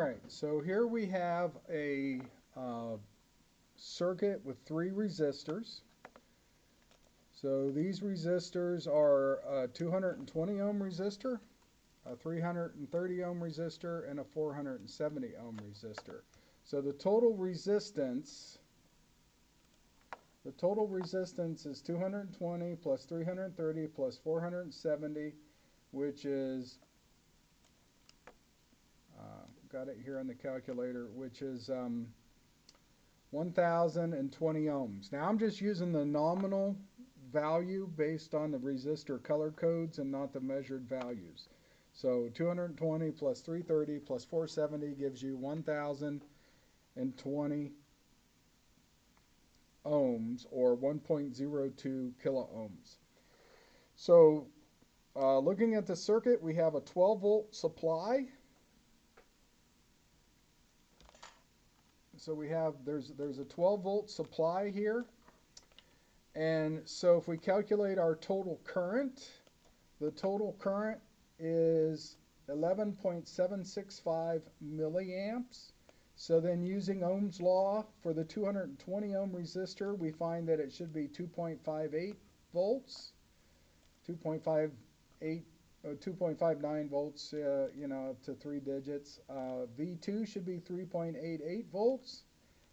right, so here we have a circuit with three resistors. So these resistors are a 220 ohm resistor, a 330 ohm resistor, and a 470 ohm resistor. So the total resistance is 220 plus 330 plus 470, which is got it here on the calculator, which is 1020 ohms. Now I'm just using the nominal value based on the resistor color codes and not the measured values. So 220 plus 330 plus 470 gives you 1020 ohms, or 1.02 kilo ohms. So looking at the circuit, we have a 12 volt supply. So we have, there's a 12 volt supply here. And so if we calculate our total current, the total current is 11.765 milliamps. So then using Ohm's law for the 220 ohm resistor, we find that it should be 2.58 volts, 2.59 volts, up to 3 digits. V2 should be 3.88 volts,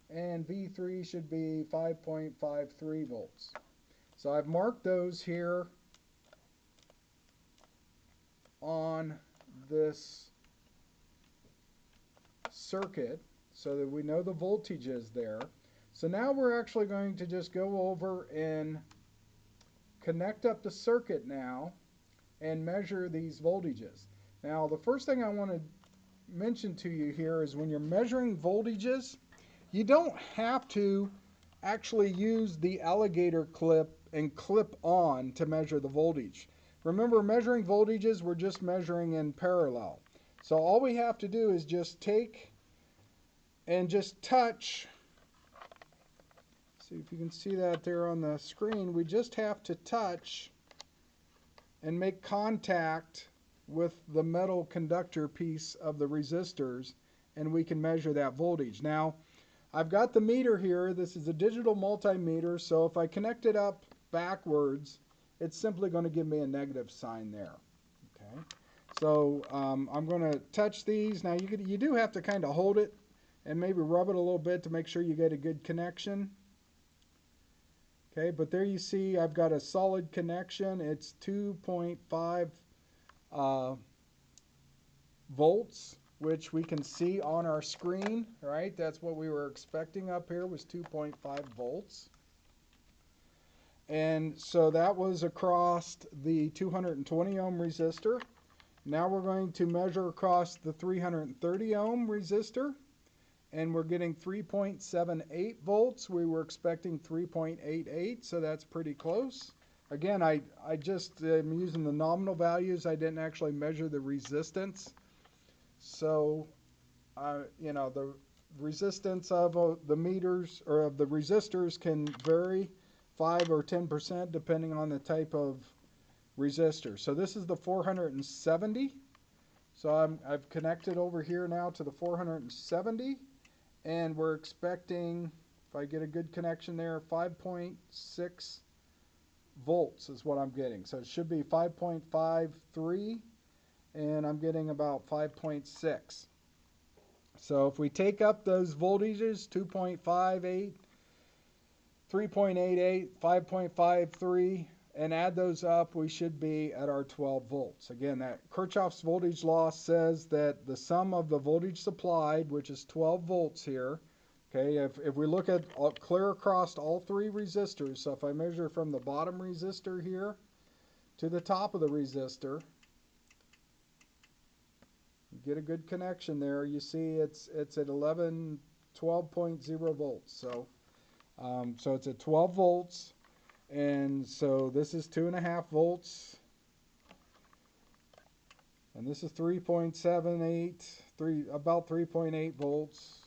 and V3 should be 5.53 volts. So I've marked those here on this circuit so that we know the voltage is there. So now we're actually going to just go over and connect up the circuit now and measure these voltages. Now the first thing I want to mention to you here is when you're measuring voltages, you don't have to actually use the alligator clip and clip on to measure the voltage. Remember, measuring voltages, we're just measuring in parallel. So all we have to do is just take and just touch. See if you can see that there on the screen. We just have to touch and make contact with the metal conductor piece of the resistors, and we can measure that voltage. Now, I've got the meter here. This is a digital multimeter, so if I connect it up backwards, it's simply going to give me a negative sign there. Okay, so I'm going to touch these. Now you do have to kind of hold it and maybe rub it a little bit to make sure you get a good connection. Okay, but there you see I've got a solid connection. It's 2.5 volts, which we can see on our screen, right? That's what we were expecting up here, was 2.5 volts. And so that was across the 220 ohm resistor. Now we're going to measure across the 330 ohm resistor, and we're getting 3.78 volts. We were expecting 3.88, so that's pretty close. Again, I just am using the nominal values. I didn't actually measure the resistance. So, the resistance of the meters or of the resistors can vary 5 or 10% depending on the type of resistor. So this is the 470. So I've connected over here now to the 470, and we're expecting, if I get a good connection there, 5.6 volts is what I'm getting. So it should be 5.53, and I'm getting about 5.6. So if we take up those voltages, 2.58, 3.88, 5.53, and add those up, we should be at our 12 volts. Again, that Kirchhoff's voltage law says that the sum of the voltage supplied, which is 12 volts here, okay, if we look at clear across all three resistors, so if I measure from the bottom resistor here to the top of the resistor, you get a good connection there. You see it's at 12.0 volts. So it's at 12 volts, and so this is 2.5 volts, and this is 3.78, about 3.8 volts,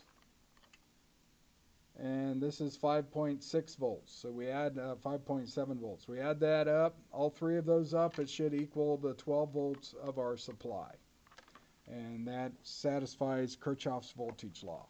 and this is 5.6 volts. So we add 5.7 volts. We add that up, all three of those up, it should equal the 12 volts of our supply. and that satisfies Kirchhoff's voltage law.